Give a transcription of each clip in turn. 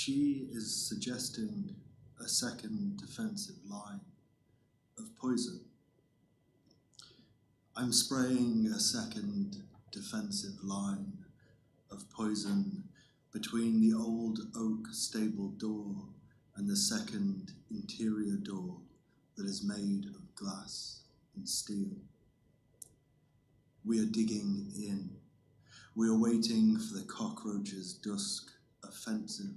She is suggesting a second defensive line of poison. I'm spraying a second defensive line of poison between the old oak stable door and the second interior door that is made of glass and steel. We are digging in. We are waiting for the cockroaches' dusk offensive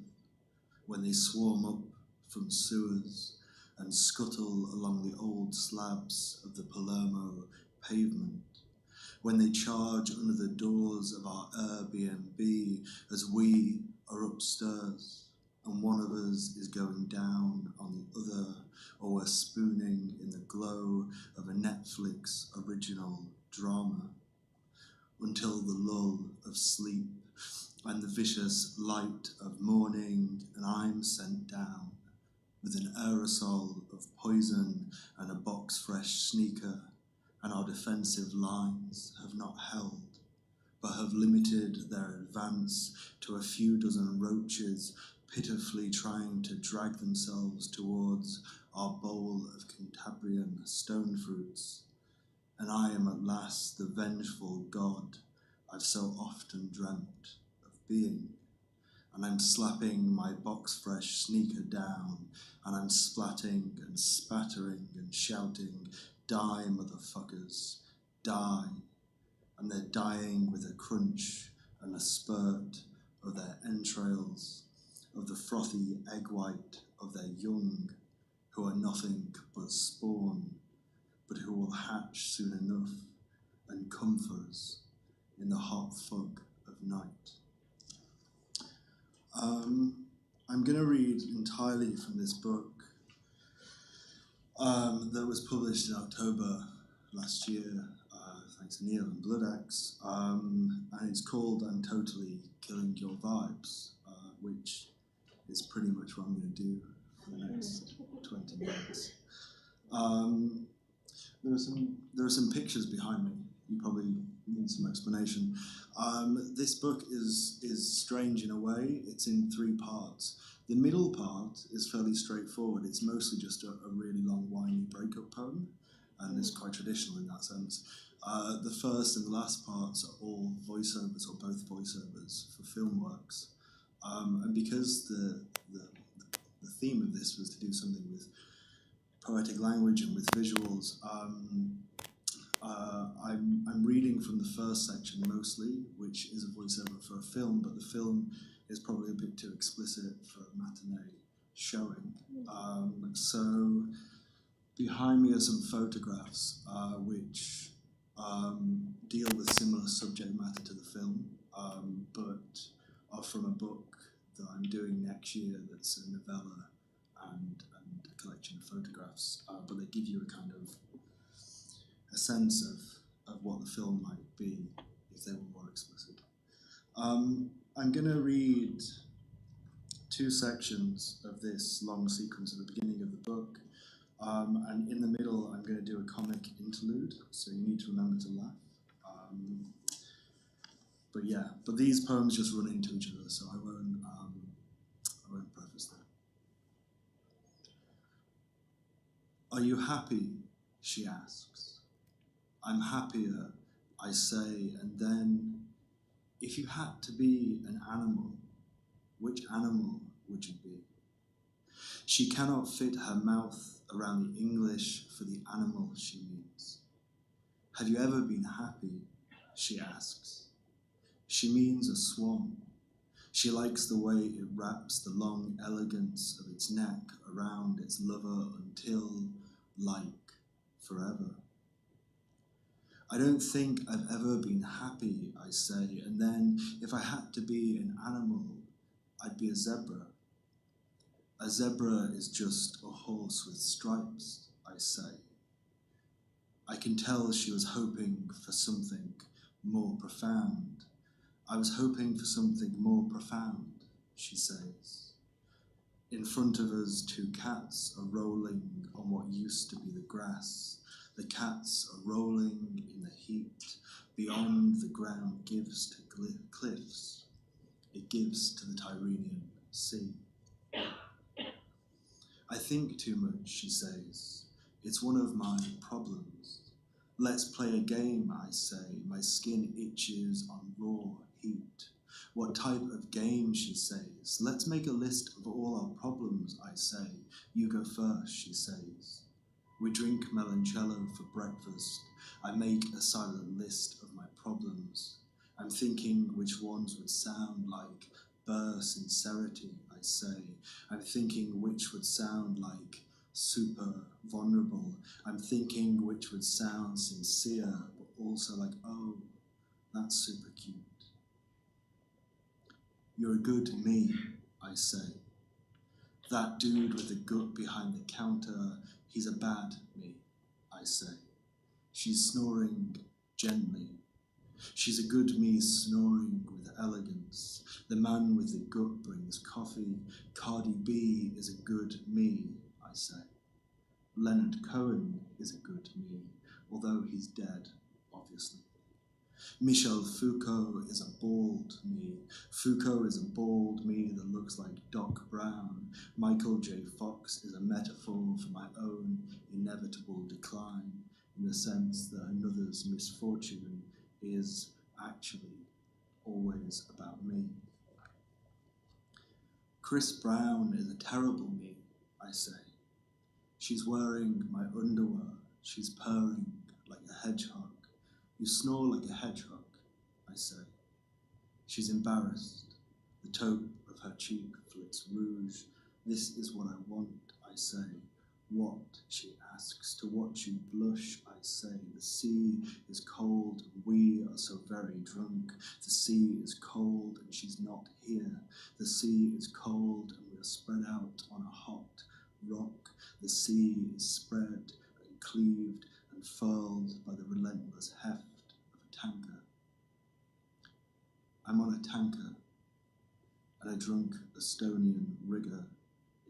when they swarm up from sewers and scuttle along the old slabs of the Palermo pavement, when they charge under the doors of our Airbnb as we are upstairs and one of us is going down on the other, or we're spooning in the glow of a Netflix original drama, until the lull of sleep and the vicious light of morning, and I'm sent down with an aerosol of poison and a box fresh sneaker, and our defensive lines have not held, but have limited their advance to a few dozen roaches pitifully trying to drag themselves towards our bowl of Cantabrian stone fruits. And I am at last the vengeful god I've so often dreamt of being. And I'm slapping my box-fresh sneaker down, and I'm splatting and spattering and shouting, "Die, motherfuckers, die." And they're dying with a crunch and a spurt of their entrails, of the frothy egg white of their young, who are nothing but spawn, but who will hatch soon enough and come for us in the hot fog of night. I'm going to read entirely from this book that was published in October last year, thanks to Neil and Blood Axe, and it's called "I'm Totally Killing Your Vibes," which is pretty much what I'm going to do for the next 20 minutes. There are some pictures behind me. You probably need some explanation. This book is strange in a way. It's in 3 parts. The middle part is fairly straightforward. It's mostly just a really long, whiny breakup poem, and it's quite traditional in that sense. The first and the last parts are all voiceovers, or both voiceovers, for film works. And because the theme of this was to do something with poetic language and with visuals, I'm reading from the first section mostly, which is a voiceover for a film, but the film is probably a bit too explicit for a matinee showing. So behind me are some photographs which deal with similar subject matter to the film, but are from a book that I'm doing next year that's a novella and a collection of photographs, but they give you a kind of a sense of what the film might be if they were more explicit. I'm going to read 2 sections of this long sequence at the beginning of the book, and in the middle I'm going to do a comic interlude, so you need to remember to laugh. But these poems just run into each other, so I won't preface them. "Are you happy?" she asks. "I'm happier," I say, and then, "If you had to be an animal, which animal would you be?" She cannot fit her mouth around the English for the animal she means. "Have you ever been happy?" she asks. She means a swan. She likes the way it wraps the long elegance of its neck around its lover until, like, forever. "I don't think I've ever been happy," I say, and then, "If I had to be an animal, I'd be a zebra." "A zebra is just a horse with stripes," I say. I can tell she was hoping for something more profound. "I was hoping for something more profound," she says. In front of us, 2 cats are rolling on what used to be the grass. The cats are rolling in the heat. Beyond, the ground gives to cliffs. It gives to the Tyrrhenian Sea. I think too much, she says. It's one of my problems. Let's play a game, I say. My skin itches on raw heat. What type of game, she says. Let's make a list of all our problems, I say. You go first, she says. We drink meloncello for breakfast. I make a silent list of my problems. I'm thinking which ones would sound like burr sincerity, I say. I'm thinking which would sound like super vulnerable. I'm thinking which would sound sincere, but also like, oh, that's super cute. You're a good me, I say. That dude with the gut behind the counter, he's a bad me, I say. She's snoring gently. She's a good me snoring with elegance. The man with the gut brings coffee. Cardi B is a good me, I say. Leonard Cohen is a good me, although he's dead, obviously. Michel Foucault is a bald me. Foucault is a bald me that looks like Doc Brown. Michael J. Fox is a metaphor for my own inevitable decline, in the sense that another's misfortune is actually always about me. Chris Brown is a terrible me, I say. She's wearing my underwear. She's purring like a hedgehog. You snore like a hedgehog, I say. She's embarrassed. The taupe of her cheek flits rouge. This is what I want, I say. What, she asks, to watch you blush, I say. The sea is cold and we are so very drunk. The sea is cold and she's not here. The sea is cold and we are spread out on a hot rock. The sea is spread and cleaved and furled by the relentless heft of a tanker. I'm on a tanker, and a drunk Estonian rigger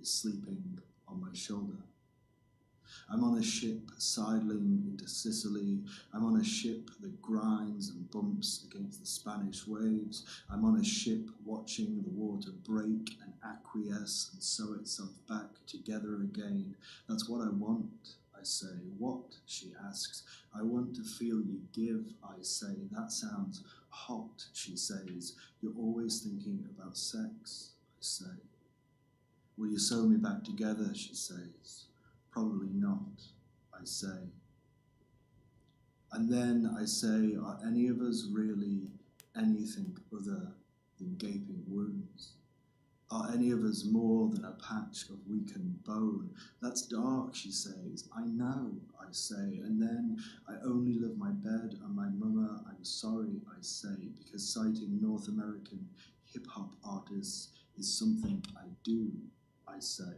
is sleeping on my shoulder. I'm on a ship sidling into Sicily. I'm on a ship that grinds and bumps against the Spanish waves. I'm on a ship watching the water break and acquiesce and sew itself back together again. That's what I want, I say. What, she asks. I want to feel you give, I say. That sounds hot, she says. You're always thinking about sex, I say. Will you sew me back together, she says. Probably not, I say. And then I say, are any of us really anything other than gaping wounds? Are any of us more than a patch of weakened bone? That's dark, she says. I know, I say. And then I only love my bed and my mama. I'm sorry, I say, because citing North American hip-hop artists is something I do, I say.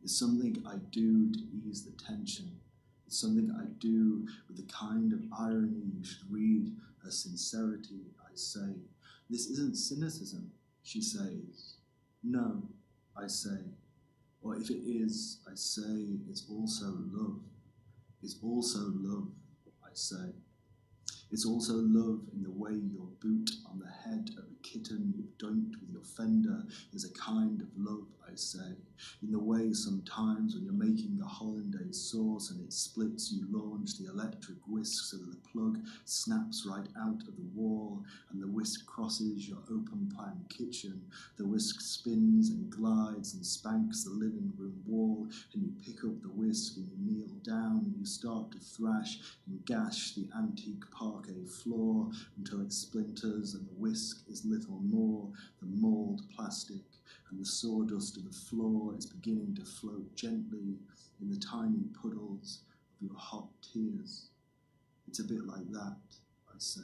It's something I do to ease the tension. It's something I do with the kind of irony you should read as sincerity, I say. This isn't cynicism, she says. No, I say. Or if it is, I say, it's also love. It's also love, I say. It's also love in the way your boot on the head of a kitten you've dunked with your fender is a kind of love, I say. In the way sometimes when you're making a hollandaise sauce and it splits, you launch the electric whisk so that the plug snaps right out of the wall and the whisk crosses your open plan kitchen. The whisk spins and glides and spanks the living room wall, and you pick up the whisk and you kneel down and you start to thrash and gash the antique parquet floor until it splinters and the whisk is little more than mauled plastic, and the sawdust of the floor is beginning to float gently in the tiny puddles of your hot tears. It's a bit like that, I say.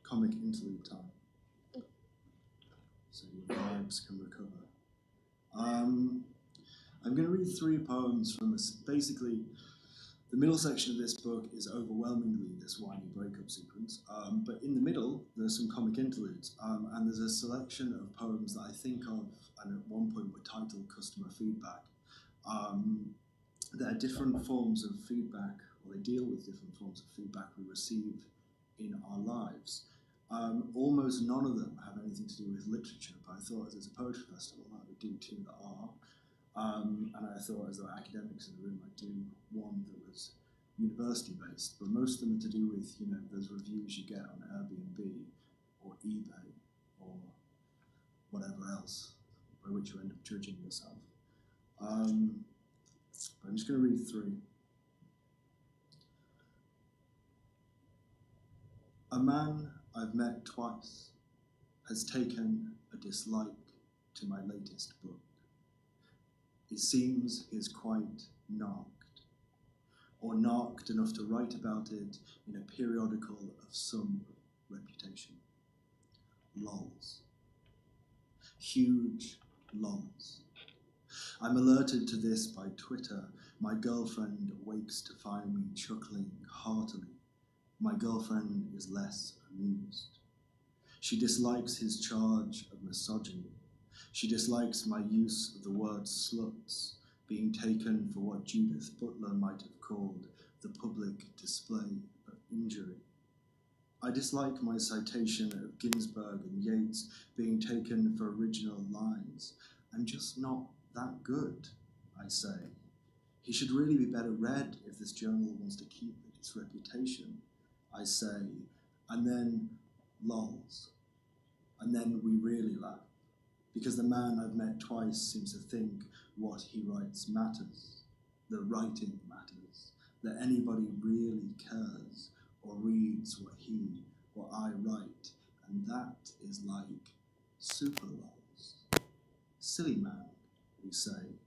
Comic interlude time, so your vibes can recover. I'm going to read 3 poems from this. Basically, the middle section of this book is overwhelmingly this whiny breakup sequence, but in the middle there's some comic interludes, and there's a selection of poems that I think of and at one point were titled Customer Feedback. There are different forms of feedback, or they deal with different forms of feedback we receive in our lives. Almost none of them have anything to do with literature, but I thought as it's a poetry festival, I would do two that are. And I thought as there were academics in the room, I'd do one that was university-based, but most of them are to do with, you know, those reviews you get on Airbnb or eBay or whatever else, by which you end up judging yourself. But I'm just going to read three. A man I've met twice has taken a dislike to my latest book. It seems he is quite narked, or narked enough to write about it in a periodical of some reputation. Lols. Huge lols. I'm alerted to this by Twitter. My girlfriend wakes to find me chuckling heartily. My girlfriend is less amused. She dislikes his charge of misogyny. She dislikes my use of the word sluts, being taken for what Judith Butler might have called the public display of injury. I dislike my citation of Ginsberg and Yeats being taken for original lines. I'm just not that good, I say. He should really be better read if this journal wants to keep its reputation, I say, and then lols. And then we really laugh, because the man I've met twice seems to think what he writes matters, that writing matters, that anybody really cares or reads what he or I write, and that is like super lols. Silly man, we say,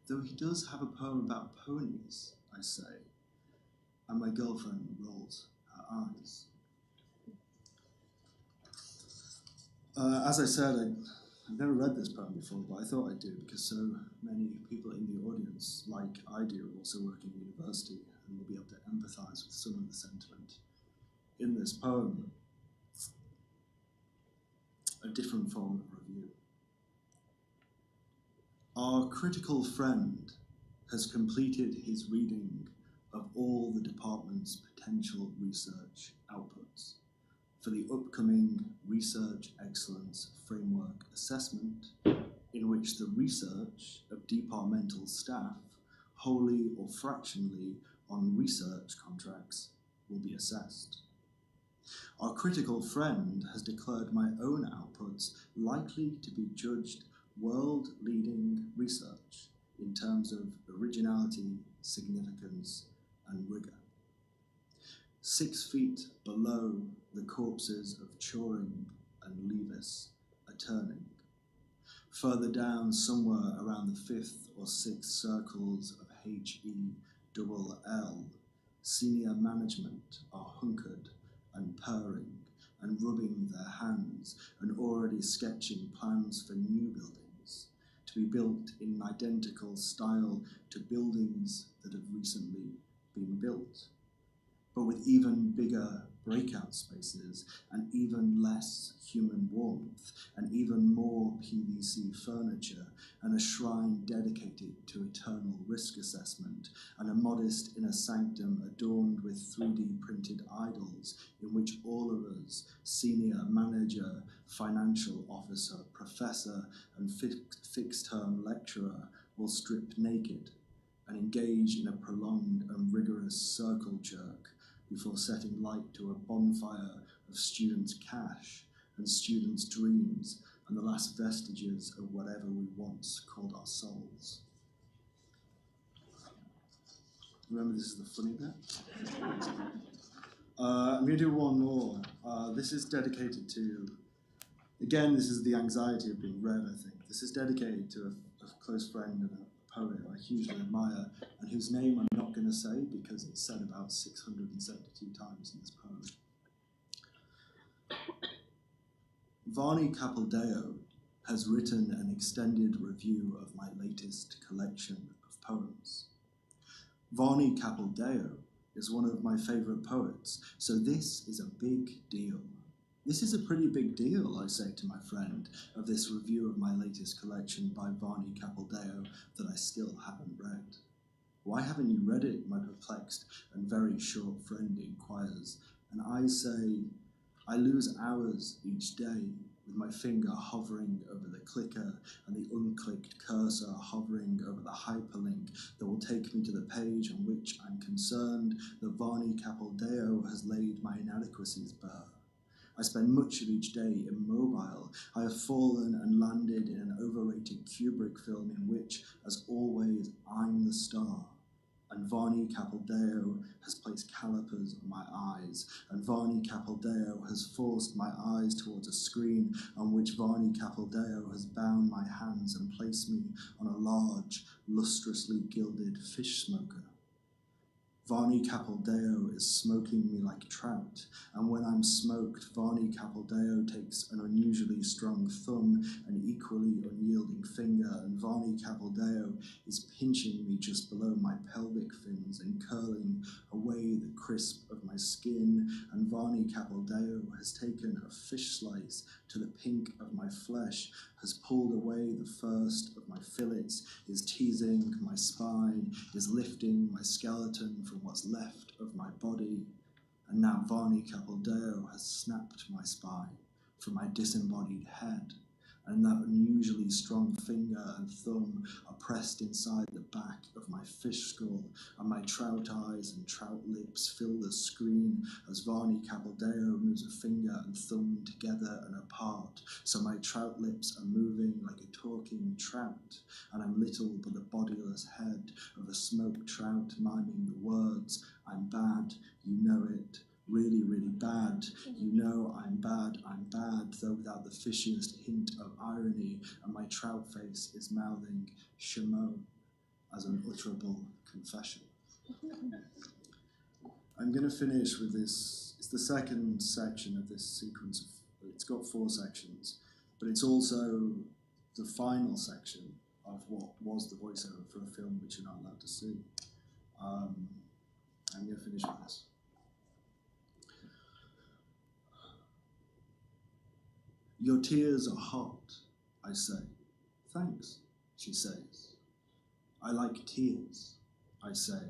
though he does have a poem about ponies, I say, and my girlfriend rolls her eyes. As I said, I've never read this poem before, but I thought I'd do because so many people in the audience, like I do, also work in university and will be able to empathise with some of the sentiment in this poem. A different form of review. Our critical friend has completed his reading of all the department's potential research outputs for the upcoming Research Excellence Framework Assessment, in which the research of departmental staff, wholly or fractionally on research contracts, will be assessed. Our critical friend has declared my own outputs likely to be judged world-leading research in terms of originality, significance, and rigour. 6 feet below the corpses of Turing and Leavis are turning. Further down, somewhere around the 5th or 6th circles of HELL, senior management are hunkered and purring and rubbing their hands and already sketching plans for new buildings to be built in identical style to buildings that have recently been built, but with even bigger breakout spaces and even less human warmth and even more PVC furniture and a shrine dedicated to eternal risk assessment and a modest inner sanctum adorned with 3D printed idols in which all of us, senior manager, financial officer, professor and fixed-term lecturer, will strip naked and engage in a prolonged and rigorous circle jerk before setting light to a bonfire of students' cash and students' dreams and the last vestiges of whatever we once called our souls. Remember, this is the funny bit. I'm going to do one more. This is dedicated to, again, this is the anxiety of being read, I think. This is dedicated to a close friend and a poet I hugely admire, and whose name I'm not going to say because it's said about 672 times in this poem. Varney Capildeo has written an extended review of my latest collection of poems. Varney Capildeo is one of my favourite poets, so this is a big deal. This is a pretty big deal, I say to my friend, of this review of my latest collection by Varney Capildeo that I still haven't read. Why haven't you read it, my perplexed and very short friend inquires, and I say, I lose hours each day with my finger hovering over the clicker and the unclicked cursor hovering over the hyperlink that will take me to the page on which I'm concerned that Varney Capildeo has laid my inadequacies bare. I spend much of each day immobile. I have fallen and landed in an overrated Kubrick film in which, as always, I'm the star. And Varney Capildeo has placed calipers on my eyes, and Varney Capildeo has forced my eyes towards a screen on which Varney Capildeo has bound my hands and placed me on a large, lustrously gilded fish smoker. Varney Capildeo is smoking me like trout, and when I'm smoked, Varney Capildeo takes an unusually strong thumb, an equally unyielding finger, and Varney Capildeo is pinching me just below my pelvic fins and curling away the crisp of my skin, and Varney Capildeo has taken a fish slice to the pink of my flesh, has pulled away the first of my fillets, is teasing my spine, is lifting my skeleton from what's left of my body, and now Varney Capildeo has snapped my spine from my disembodied head, and that unusually strong finger and thumb are pressed inside the back of my fish skull, and my trout eyes and trout lips fill the screen as Varney Capildeo moves a finger and thumb together and apart, so my trout lips are moving like a talking trout, and I'm little but the bodiless head of a smoked trout miming the words, I'm bad, you know it, really, really bad. You know I'm bad, though without the fishiest hint of irony, and my trout face is mouthing Shamo as an utterable confession. I'm going to finish with this. It's the second section of this sequence. It's got 4 sections, but it's also the final section of what was the voiceover for a film which you're not allowed to see. I'm going to finish with this. Your tears are hot, I say. Thanks, she says. I like tears, I say.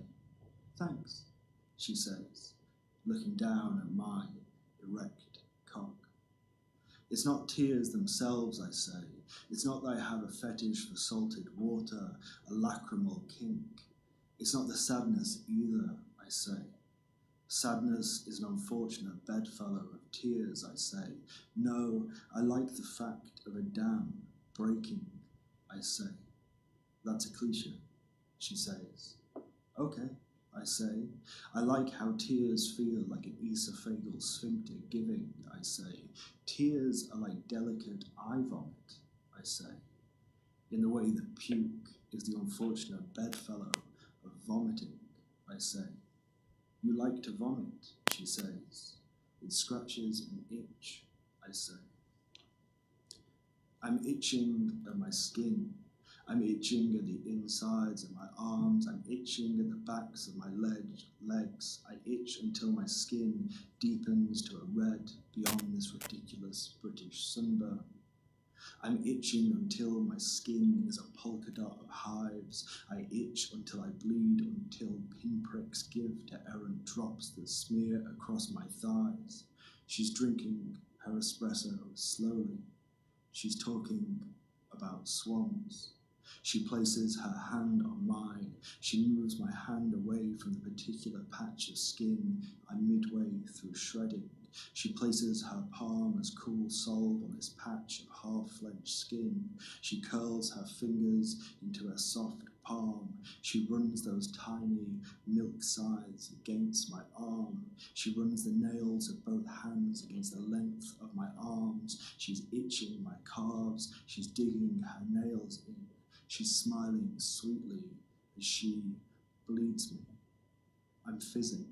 Thanks, she says, looking down at my erect cock. It's not tears themselves, I say. It's not that I have a fetish for salted water, a lacrimal kink. It's not the sadness either, I say. Sadness is an unfortunate bedfellow of tears, I say. No, I like the fact of a dam breaking, I say. That's a cliche, she says. Okay, I say. I like how tears feel like an esophageal sphincter giving, I say. Tears are like delicate eye vomit, I say. In the way that puke is the unfortunate bedfellow of vomiting, I say. You like to vomit, she says. It scratches an itch, I say. I'm itching at my skin. I'm itching at the insides of my arms. I'm itching at the backs of my legs. I itch until my skin deepens to a red beyond this ridiculous British sunburn. I'm itching until my skin is a polka dot of hives. I itch until I bleed, until pinpricks give to errant drops that smear across my thighs. She's drinking her espresso slowly. She's talking about swans. She places her hand on mine. She moves my hand away from the particular patch of skin I'm midway through shredding. She places her palm as cool salve on this patch of half-fledged skin. She curls her fingers into her soft palm. She runs those tiny milk scythes against my arm. She runs the nails of both hands against the length of my arms. She's itching my calves. She's digging her nails in. She's smiling sweetly as she bleeds me. I'm fizzing.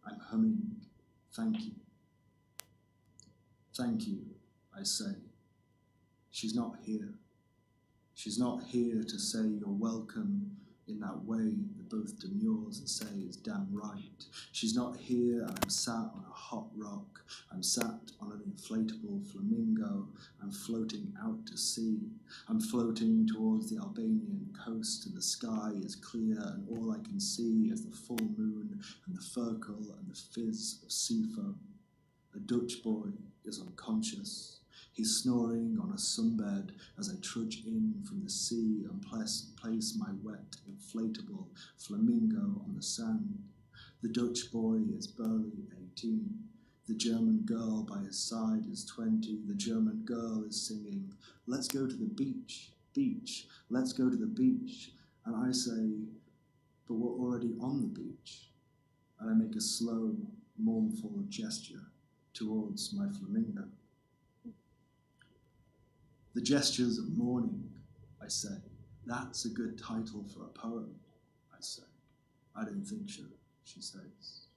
I'm humming. Thank you. Thank you, I say. She's not here. She's not here to say you're welcome in that way that both demurs and say is damn right. She's not here and I'm sat on a hot rock. I'm sat on an inflatable flamingo. I'm floating out to sea. I'm floating towards the Albanian coast and the sky is clear and all I can see is the full moon and the furcle and the fizz of sea foam. A Dutch boy is unconscious. He's snoring on a sunbed as I trudge in from the sea and place my wet, inflatable flamingo on the sand. The Dutch boy is barely 18. The German girl by his side is 20. The German girl is singing, "Let's go to the beach, beach, let's go to the beach." And I say, "But we're already on the beach." And I make a slow, mournful gesture towards my flamingo. The gestures of mourning, I say. That's a good title for a poem, I say. I don't think so, she says.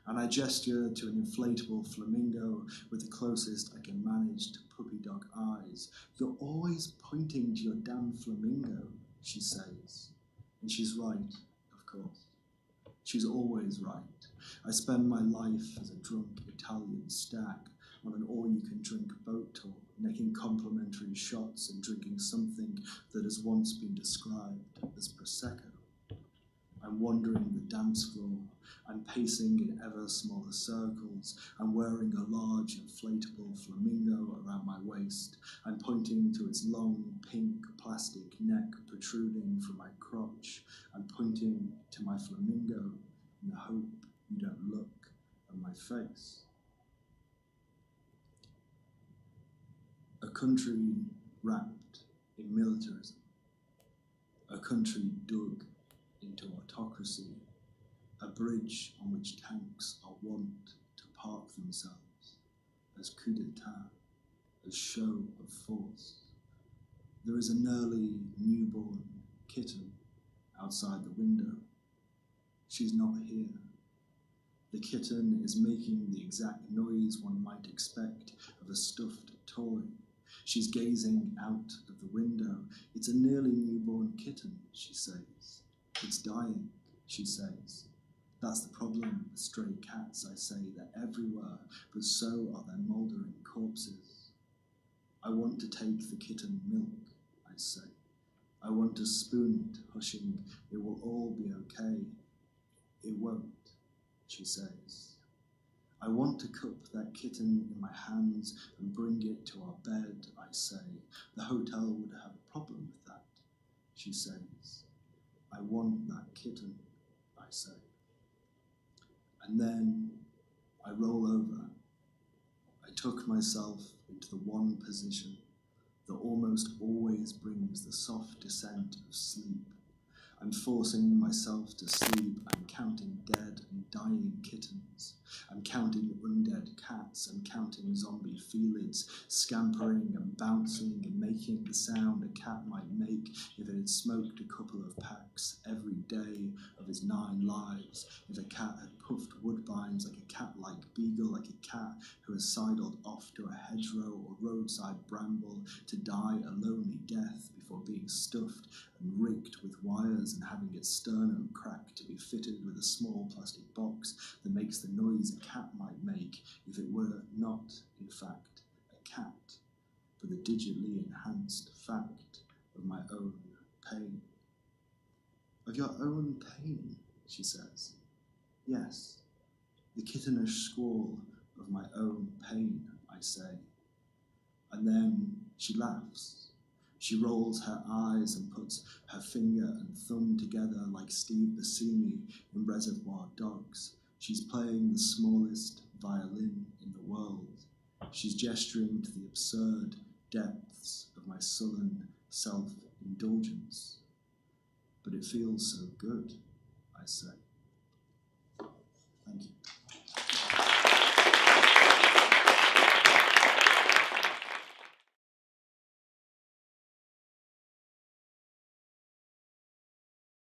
And I gesture to an inflatable flamingo with the closest I can manage to puppy dog eyes. "You're always pointing to your damn flamingo," she says. And she's right, of course. She's always right. I spend my life as a drunk Italian stag on an all-you-can-drink boat tour, necking complimentary shots and drinking something that has once been described as Prosecco. I'm wandering the dance floor. I'm pacing in ever smaller circles. I'm wearing a large inflatable flamingo around my waist. I'm pointing to its long pink plastic neck protruding from my crotch. I'm pointing to my flamingo in the hope you don't look at my face. A country wrapped in militarism. A country dug into autocracy, a bridge on which tanks are wont to park themselves, as coup d'etat, as show of force. There is a nearly newborn kitten outside the window. She's not here. The kitten is making the exact noise one might expect of a stuffed toy. She's gazing out of the window. "It's a nearly newborn kitten," she says. "It's dying," she says. "That's the problem with stray cats," I say. "They're everywhere, but so are their mouldering corpses." "I want to take the kitten milk," I say. "I want to spoon it, hushing, 'It will all be okay.' It won't," she says. "I want to cup that kitten in my hands and bring it to our bed," I say. "The hotel would have a problem with that," she says. "I want that kitten," I say. And then I roll over. I tuck myself into the one position that almost always brings the soft descent of sleep. I'm forcing myself to sleep. I'm counting dead and dying kittens. I'm counting undead cats. I'm counting zombie felids, scampering and bouncing and making the sound a cat might make if it had smoked a couple of packs every day of its 9 lives. If a cat had puffed woodbines like a cat-like beagle, like a cat who has sidled off to a hedgerow or roadside bramble to die a lonely death before being stuffed and rigged with wires and having its sternum cracked to be fitted with a small plastic box that makes the noise a cat might make if it were not, in fact, a cat, but the digitally enhanced fact of my own pain. "Of your own pain," she says. "Yes, the kittenish squall of my own pain," I say. And then she laughs. She rolls her eyes and puts her finger and thumb together like Steve Buscemi in Reservoir Dogs. She's playing the smallest violin in the world. She's gesturing to the absurd depths of my sullen self-indulgence. "But it feels so good," I say. Thank you.